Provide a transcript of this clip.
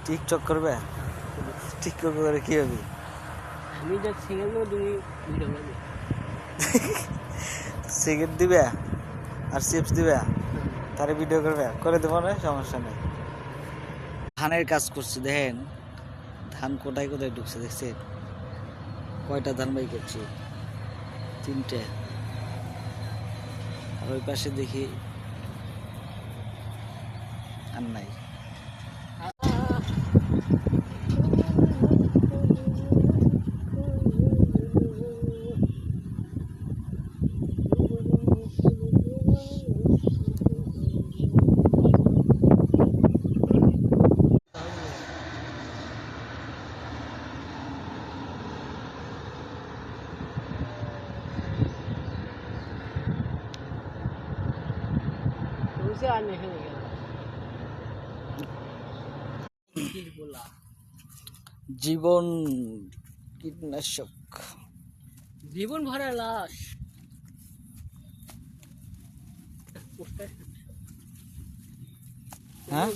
TikTok করবে? TikTok করে কি হবে? আমি যা সিঙ্গেল নেব তুমি ভিডিও করবে। সিগারেট দিবে আর চিপস দিবে, তারে ভিডিও করবে, করে দেবো না, সমস্যা নেই। ধানের কাজ করছে, দেখেন ধান কোথায় কোথায় ঢুকছে, দেখছেন কয়টা ধান বাই করছি? 3টে। আর ওই পাশে দেখি আর নাই। জীবন কীটনাশক, জীবন ভরা লাশ। হ্যাঁ